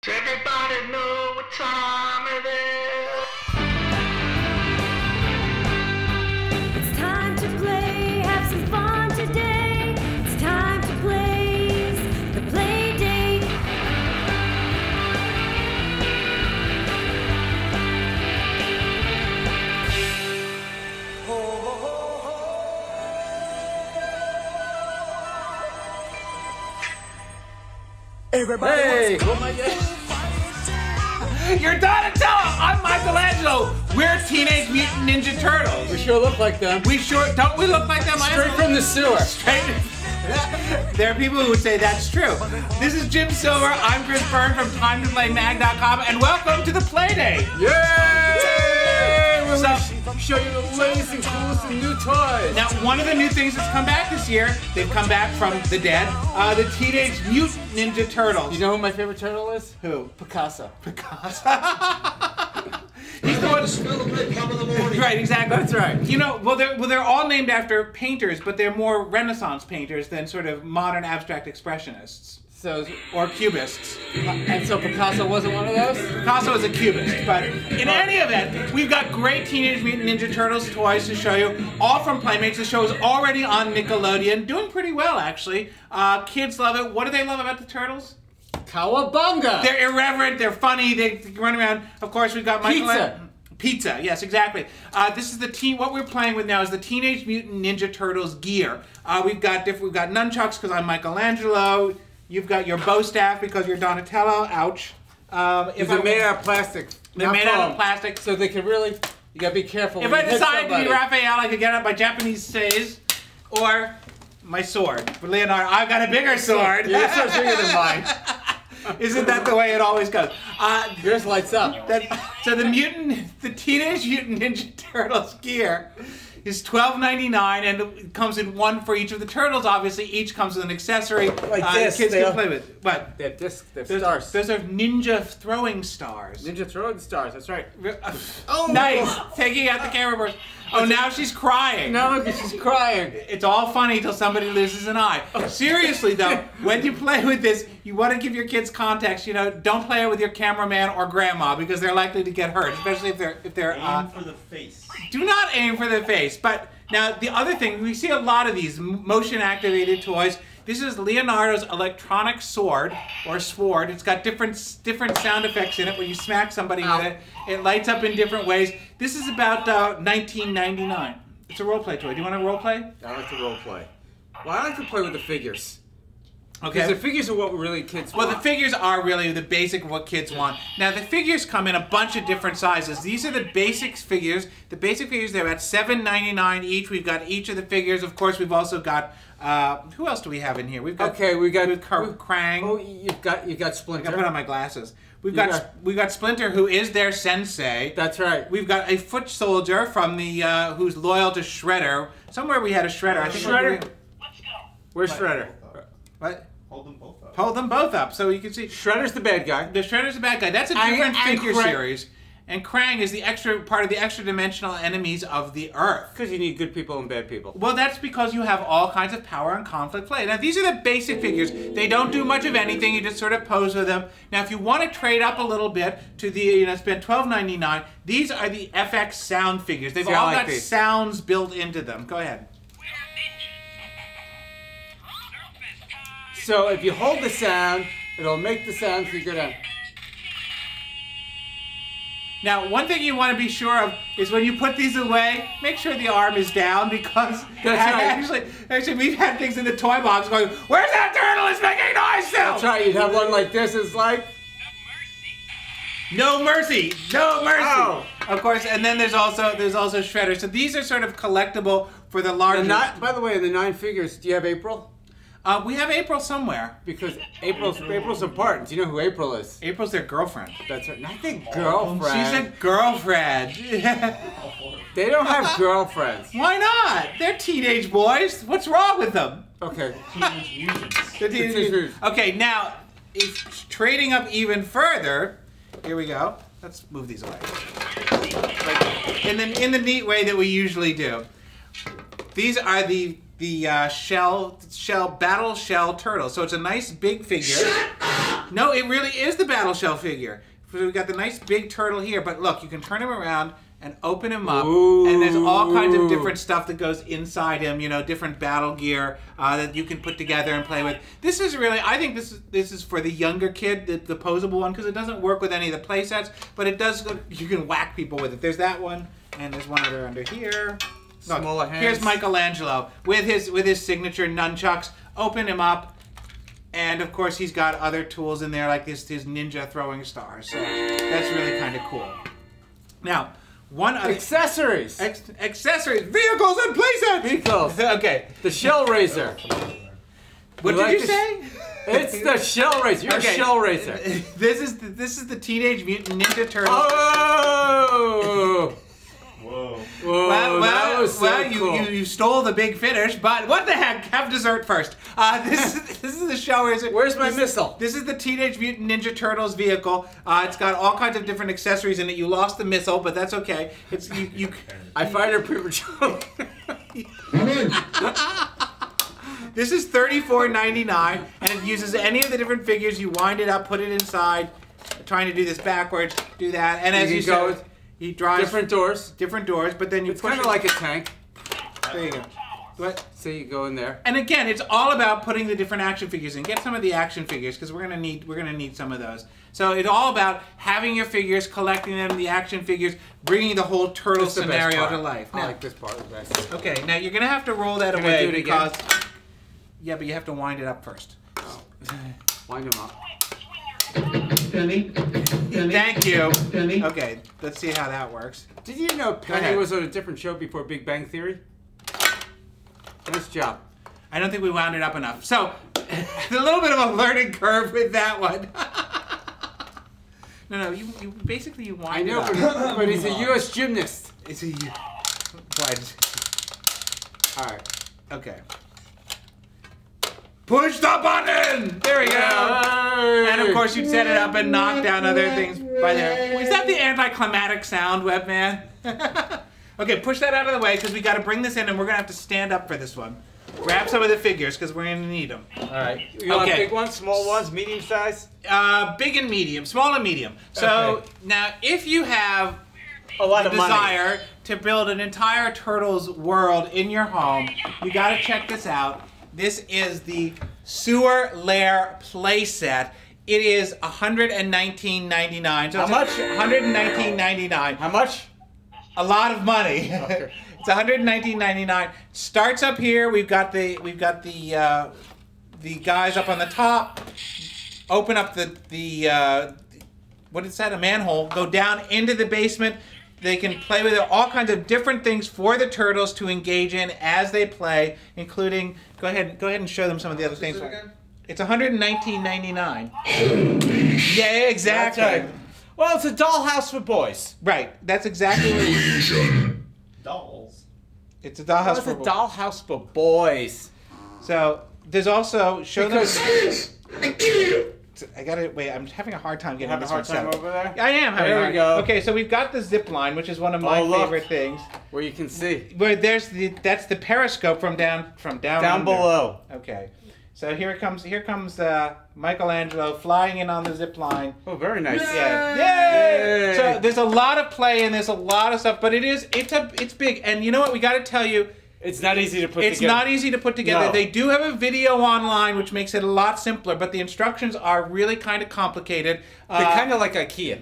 Does everybody know what time it is? It's time to play, have some fun today. It's time to play the Playdate. Everybody Hey! wants- Oh my God. You're Donatello! I'm Michaelangelo! We're Teenage Mutant Ninja Turtles! We sure look like them. We sure, don't we look like them? Straight from the sewer. Straight. There are people who would say that's true. This is Jim Silver, I'm Chris Byrne from TimeToPlayMag.com, and welcome to the Playdate! Yay! We're So- gonna show you the latest and coolest and new toys. Now, one of the new things that's come back this year, they've come back from the dead, the Teenage Mutant Ninja Turtles. You know who my favorite turtle is? Who? Picasso. Picasso. He's the one. Right, exactly. That's right. You know, they're all named after painters, but they're more Renaissance painters than sort of modern abstract expressionists So, or cubists. and so Picasso wasn't one of those? Picasso is a cubist, but in any event, we've got great Teenage Mutant Ninja Turtles toys to show you, all from Playmates. The show is already on Nickelodeon, doing pretty well actually. Kids love it. What do they love about the Turtles? Cowabunga! They're irreverent, they're funny, they run around. Of course, we've got Pizza. Pizza, yes, exactly. This is what we're playing with now is the Teenage Mutant Ninja Turtles gear. We've got nunchucks because I'm Michaelangelo. You've got your bow staff because you're Donatello. Ouch. They're made out of plastic. They're made out of plastic. So they can really, you gotta be careful. If when I you hit decided to be somebody. Raphael, I could get out my Japanese says or my sword. For Leonardo, I've got a bigger sword. Your sword's bigger than mine. Isn't that the way it always goes? Yours lights up. So the Teenage Mutant Ninja Turtles gear is $12.99, and it comes in one for each of the turtles. Obviously, each comes with an accessory. Like this, kids they can all- play with. What? They have discs, they have stars. Those are ninja throwing stars. Ninja throwing stars, that's right. Oh, nice! Taking out the camera burst. Oh, now she's crying. Now look, she's crying. It's all funny till somebody loses an eye. Seriously though, when you play with this, you want to give your kids context. You know, don't play it with your cameraman or grandma because they're likely to get hurt, especially if they're. Aim for the face. Do not aim for the face. But now the other thing, we see a lot of these motion-activated toys. This is Leonardo's electronic sword or sword. It's got different sound effects in it when you smack somebody with it. It lights up in different ways. This is about $19.99. It's a role play toy. Do you want to role play? I like to role play. Well, I like to play with the figures. Okay. Because the figures are what really kids want. Well, the figures are really the basic of what kids want. Now, the figures come in a bunch of different sizes. These are the basic figures. The basic figures, they're about $7.99 each. We've got each of the figures. Of course, we've also got, who else do we have in here? We've got, we got Krang. Oh, you've got I Splinter. gotta put on my glasses. We've got Splinter, who is their sensei. That's right. We've got a foot soldier from the, who's loyal to Shredder. Somewhere we had a Shredder. I think Shredder. Where's Shredder? What? Hold them both up. Hold them both up so you can see. Shredder's the bad guy. The Shredder's the bad guy. That's a And different figure Krang. series. And Krang is the extra part of the extra-dimensional enemies of the Earth. Because you need good people and bad people. Well, that's because you have all kinds of power and conflict play. Now, these are the basic figures. They don't do much of anything. You just sort of pose with them. Now, if you want to trade up a little bit to the, spend $12.99, these are the FX sound figures. They've See, I all like got these. sounds built into them. Go ahead. So if you hold the sound, it'll make the sound so you go down. Now, one thing you want to be sure of is when you put these away, make sure the arm is down because actually we've had things in the toy box going, where's that turtle? It's making noise still! That's right, you'd have one like this, it's like... No mercy! No mercy! Oh. Of course, and then there's also Shredder. So these are sort of collectible for the larger... By the way, in the 9 figures, do you have April? We have April somewhere. Because April's important. Do you know who April is? April's their girlfriend. That's right. Not the girlfriend. She's a girlfriend. They don't have girlfriends. Why not? They're teenage boys. What's wrong with them? Okay. Teenage mutants. They're teenage mutants. Okay, now, if trading up even further, here we go. Let's move these away. In the neat way that we usually do. These are the battle shell turtle. So it's a nice big figure. No, it really is the battle shell figure. So we got the nice big turtle here, but look, you can turn him around and open him up, and there's all kinds of different stuff that goes inside him. You know, different battle gear that you can put together and play with. This is really, I think this is for the younger kid, the posable one, because it doesn't work with any of the play sets, but it does. You can whack people with it. There's that one, and there's one other under here. Look, Smaller hands. here's Michaelangelo with his signature nunchucks. Open him up. And of course, he's got other tools in there, like his ninja throwing stars. So that's really kind of cool. Now, one other Accessories. accessories, vehicles, and playsets. Vehicles. Okay. The Shellraiser. What did you say? It's the Shellraiser. You're Okay. a Shellraiser. This is the Teenage Mutant Ninja Turtles. Oh! Whoa. Whoa, that was so cool. you stole the big finish, but what the heck? Have dessert first. This is the Shellraiser. Where's my missile? This is the Teenage Mutant Ninja Turtles vehicle. It's got all kinds of different accessories in it. You lost the missile, but that's okay. It's you. I fired her prematurely. This is $34.99, and it uses any of the different figures. You wind it up, put it inside. Trying to do this backwards, do that, and as you go said, he drives different doors. but then you It's push kind of it. like a tank. There you go. What? So you go in there. And again, it's all about putting the different action figures in. Get some of the action figures because we're gonna need some of those. So it's all about having your figures, collecting them, the action figures, bringing the whole turtle That's the best scenario part. to life. I Now, like this part the best. okay, now you're gonna have to roll that Can I away do it again? because yeah, but you have to wind it up first. Oh. Wind them up. Penny. Thank you. Penny. Okay, let's see how that works. Did you know Penny ahead. was on a different show before Big Bang Theory? Nice job. I don't think we wound it up enough. So, a little bit of a learning curve with that one. No, you basically you wind I know, it up. but he's a U.S. gymnast. It's a what? All right. Okay. Push the button! There we go. Yay! And of course you'd set it up and knock down other things by there. Is that the anticlimactic sound, Webman? Okay, push that out of the way because we got to bring this in and we're going to have to stand up for this one. Grab some of the figures because we're going to need them. All right. You want Okay. big ones, small ones, medium size? Big and medium, small and medium. So Okay. now if you have A lot a desire to build an entire Turtles world in your home, you got to check this out. This is the Sewer Lair playset. It is $119.99. So How it's much? $119.99. How much? A lot of money. Okay. It's $119.99. Starts up here. We've got the guys up on the top. Open up the what is that? A manhole. Go down into the basement. They can play with it, all kinds of different things for the turtles to engage in as they play, including go ahead and show them some of the other things. It's $119.99. Yeah, exactly. That's right. Well, it's a dollhouse for boys. Right. That's exactly what it is. Dolls. It's a dollhouse Well, it's for a dollhouse for boys. So there's also Because I gotta wait. I'm having a hard time getting having a this hard one time set. over there? I am having. There a we hard- go. Okay, so we've got the zip line, which is one of my Oh, look. favorite things. Where you can see. Where that's the periscope from down Down under. below. Okay, so here comes Michaelangelo flying in on the zip line. Oh, very nice. Yeah. Yay! Yay! So there's a lot of play and there's a lot of stuff, but it's big. And you know what? We got to tell you. It's not easy to put It's together. not easy to put together. No. They do have a video online, which makes it a lot simpler, but the instructions are really kind of complicated. They're kind of like IKEA.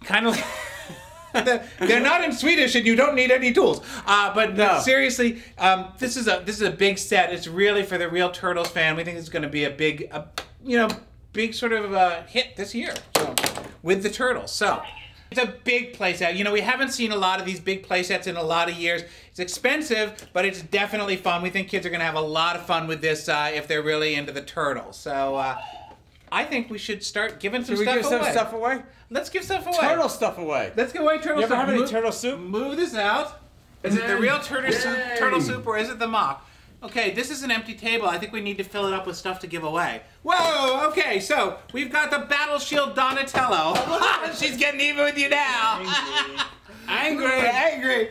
Kind of. They're not in Swedish, and you don't need any tools. But No. seriously, this is a big set. It's really for the real Turtles fan. We think it's going to be a big sort of hit this year. So, with the Turtles. So. It's a big playset. You know, we haven't seen a lot of these big playsets in a lot of years. It's expensive, but it's definitely fun. We think kids are going to have a lot of fun with this if they're really into the Turtles. So I think we should start giving some Should we stuff give away. some stuff away? Let's give stuff away. Turtle stuff away. Let's give away turtle You ever soup. have any turtle soup? Move this out. Is it the real turtle soup or is it the mock? Okay, this is an empty table. I think we need to fill it up with stuff to give away. Whoa, okay, so we've got the Battle Shield Donatello. She's getting even with you now. Angry.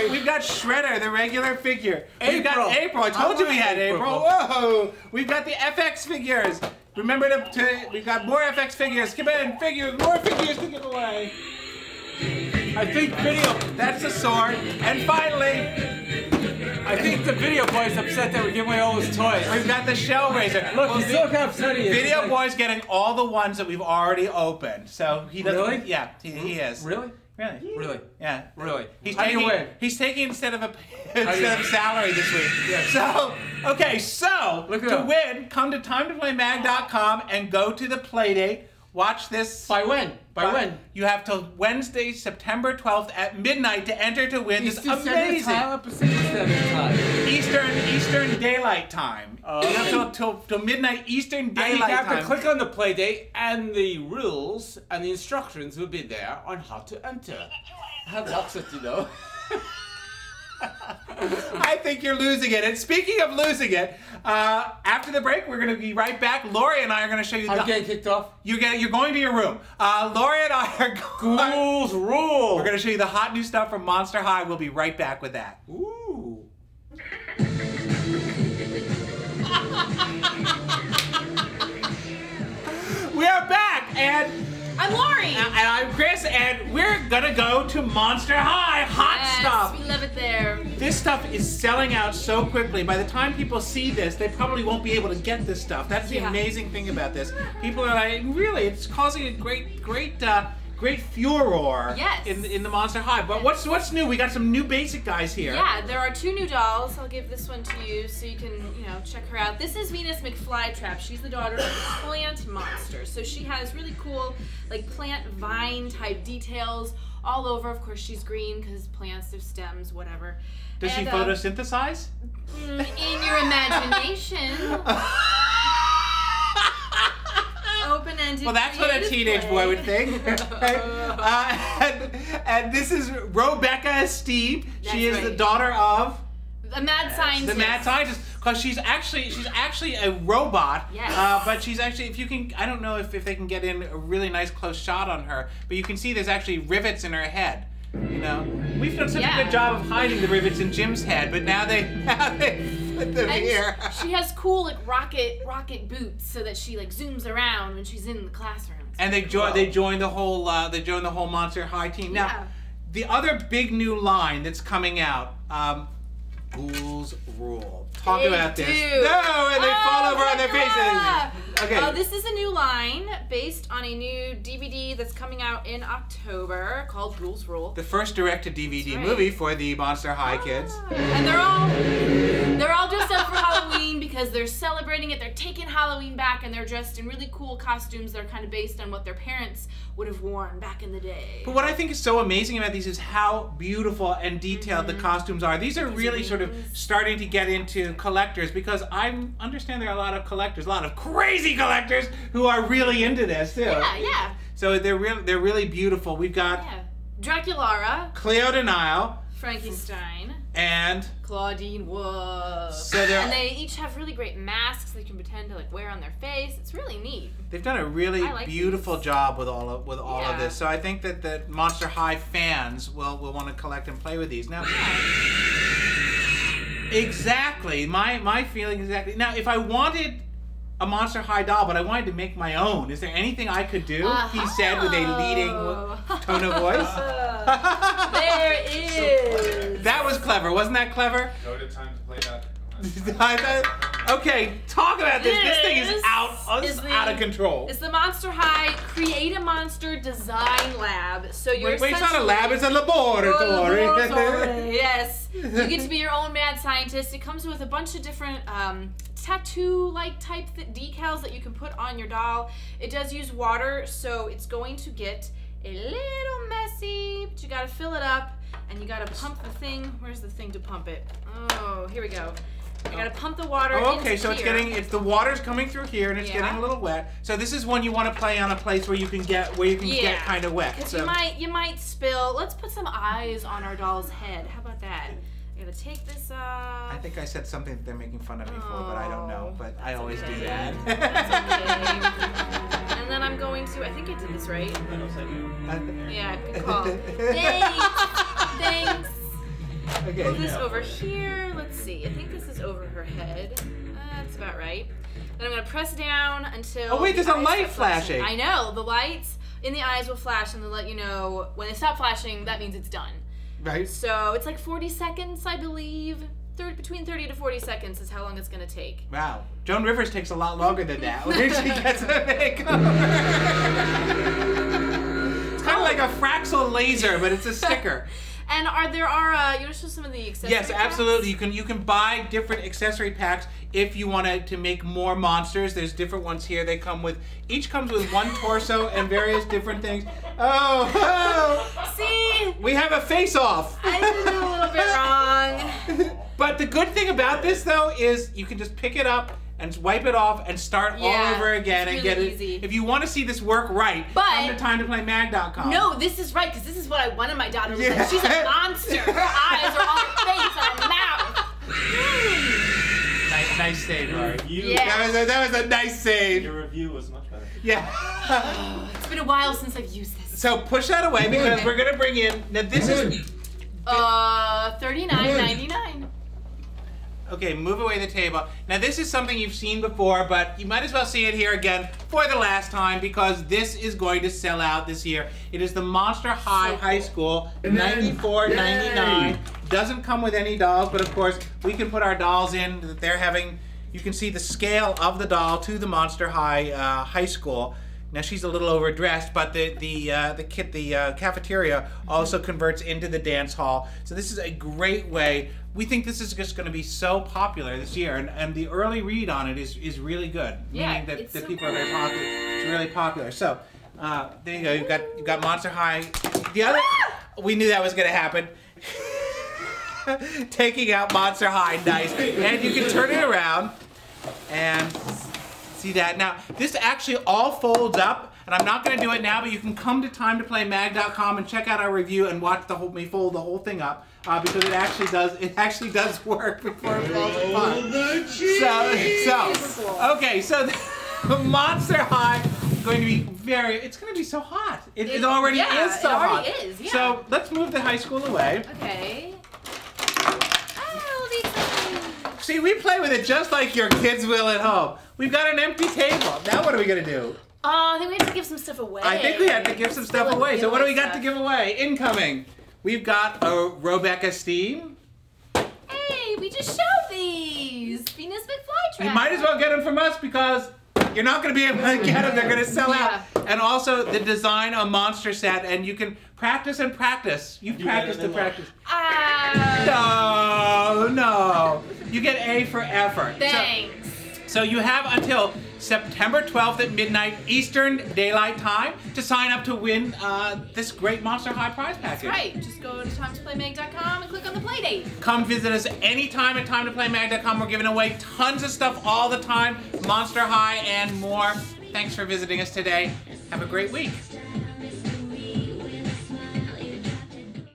We've got Shredder, the regular figure. We've got April. I told you we had April. Whoa. We've got the FX figures. Remember we've got more FX figures. Come in, figures, more figures to give away. I think video. That's the sword. And finally, I think the video boy's upset that we're giving away all his toys. we've got the Shellraiser. Look, he's so upset he is. Video He's like, Boy's getting all the ones that we've already opened. So he doesn't. Really? Yeah, he is. Really? Really? Really? Yeah. Really? How do you win? He's taking instead of salary this week. Yeah. So Look it to up. win, come to timetoplaymag.com and go to the Playdate. Watch this. By when? By when? You have till Wednesday, September 12th at midnight to enter to win this Eastern Standard amazing Time or Pacific Standard Time? Eastern Daylight Time. You have till midnight Eastern And Daylight you have Time. to click on the Playdate, and the rules and the instructions will be there on how to enter. How locks it, you know. I think you're losing it. And speaking of losing it, after the break, we're going to be right back. Lori and I are going to show you. I'm getting kicked off. You're going to your room. Lori and I are Ghouls rule. We're going to show you the hot new stuff from Monster High. We'll be right back with that. Ooh. We are back, and I'm Lori. And I'm Chris, and we're gonna go to Monster High. Hot stuff. We love it there. This stuff is selling out so quickly. By the time people see this, they probably won't be able to get this stuff. That's the amazing thing about this. People are like, really, it's causing a great furor in the Monster High. But what's new? We got some new basic guys here. Yeah, there are 2 new dolls. I'll give this one to you so you can, check her out. This is Venus McFlytrap. She's the daughter of a plant monster. So she has really cool, like, plant vine type details all over. Of course, she's green because plants, their stems, whatever. Does she photosynthesize? In your imagination. Open-ended. Well, that's what a teenage boy would think. And this is Robecca Steve. She is the daughter of a mad scientist. The mad scientist, because she's actually a robot. Yes. But she's actually, if you can, I don't know if they can get in a really nice close shot on her, but you can see there's actually rivets in her head. We've done such a good job of hiding the rivets in Jim's head, but now they put them here. She has cool like rocket boots, so that she like zooms around when she's in the classroom. And they join the whole Monster High team. Now, the other big new line that's coming out, Ghouls rule. Talk about this. No, and they fall over on their faces. Okay. This is a new line based on a new DVD that's coming out in October called Ghouls Rule. The first direct-to-DVD movie for the Monster High kids. And they're all dressed up for Halloween because they're celebrating it. They're taking Halloween back, and they're dressed in really cool costumes that are kind of based on what their parents would have worn back in the day. But what I think is so amazing about these is how beautiful and detailed the costumes are. These are really sort of starting to get into collectors, because I understand there are a lot of collectors, a lot of crazy collectors who are really into this too. Yeah. So they're really beautiful. We've got Draculara, Cleo Denial, Frankenstein, and Claudine Wolf. And they each have really great masks they can pretend to like wear on their face. It's really neat. They've done a really beautiful job with all of this. So I think that the Monster High fans will want to collect and play with these. Now, exactly. My feeling exactly. Now, if I wanted a Monster High doll, but I wanted to make my own, is there anything I could do? He said with a leading tone of voice. There is. That was clever. Wasn't that clever? Go to time to play that. Okay, talk about this. This thing is out of control. It's the Monster High Create a Monster Design Lab. So you're Wait, it's not a lab, it's a laboratory. Yes. You get to be your own mad scientist. It comes with a bunch of different tattoo-like type decals that you can put on your doll. It does use water, so it's going to get a little messy, but you gotta fill it up, and you gotta pump the thing. Where's the thing to pump it? Oh, here we go. You gotta pump the water into so here. the water's coming through here, and it's getting a little wet. So this is one you want to play on a place where you can get kind of wet. Because you might spill. Let's put some eyes on our doll's head. How about that? I gotta take this off. I think I said something that they're making fun of me for, but I don't know. But I always do that. That's okay. And then I'm going to, I think I did this right. Yeah, good call. Thanks. Okay. Move this over here. Let's see. I think this is over her head. That's about right. Then I'm gonna press down until. Oh wait, there's the a eyes light stop flashing. I know, the lights in the eyes will flash and they'll let you know when they stop flashing, that means it's done. Right. So it's like 40 seconds, I believe. Between 30 to 40 seconds is how long it's gonna take. Wow. Joan Rivers takes a lot longer than that when she gets a makeover. It's kind of like a Fraxel laser, but it's a sticker. And you want to show some of the accessories? Yes, absolutely. You can buy different accessory packs if you want to make more monsters. There's different ones here. They come with, each comes with one torso and various different things. Oh, See? we have a face-off. I did it a little bit wrong. But the good thing about this, though, is you can just pick it up and wipe it off and start all over again and it's get really it. easy. If you want to see this work right, come to TimeToPlayMag.com. No, this is right, because this is what I wanted my daughter to look like. She's a monster. Her eyes are on her face and her mouth. Nice save, Rory. Yeah. That was a nice save. Your review was much better. Yeah. It's been a while since I've used this. So push that away because we're gonna bring in. Now this is. $39.99. Okay, move away the table. Now this is something you've seen before, but you might as well see it here again for the last time because this is going to sell out this year. It is the Monster High High School, $94.99. Doesn't come with any dolls, but of course we can put our dolls in that they're having. You can see the scale of the doll to the Monster High High School. Now she's a little overdressed, but the cafeteria also converts into the dance hall. So this is a great way. We think this is just going to be so popular this year, and the early read on it is really good. Yeah, meaning that it's so people are very popular. It's really popular. So there you go. You've got Monster High. The other, we knew that was going to happen. Taking out Monster High, nice, and you can turn it around and. See that? Now, this actually all folds up, and I'm not going to do it now, but you can come to TimeToPlayMag.com and check out our review and watch me fold the whole thing up because it actually does work before it falls apart. So the Monster High is going to be it's going to be so hot. It already is so hot. It already is, yeah. So let's move the high school away. Okay. Oh, the exciting. See, we play with it just like your kids will at home. We've got an empty table. Now what are we going to do? I think we have to give some stuff away. I think we have to give some stuff away. So what do we got to give away? Incoming. We've got a Robecca Steam. Hey, we just showed these. Venus McFlytrap. You might as well get them from us because you're not going to be able to get them. They're going to sell out. And also the Design a Monster set. And you can practice and practice. You practice and practice. No. You get A for effort. Thanks. So you have until September 12th at midnight Eastern Daylight Time to sign up to win this great Monster High prize package. That's right. Just go to TimesToPlayMag.com and click on the Playdate. Come visit us anytime at TimeToPlayMag.com. We're giving away tons of stuff all the time, Monster High and more. Thanks for visiting us today. Have a great week.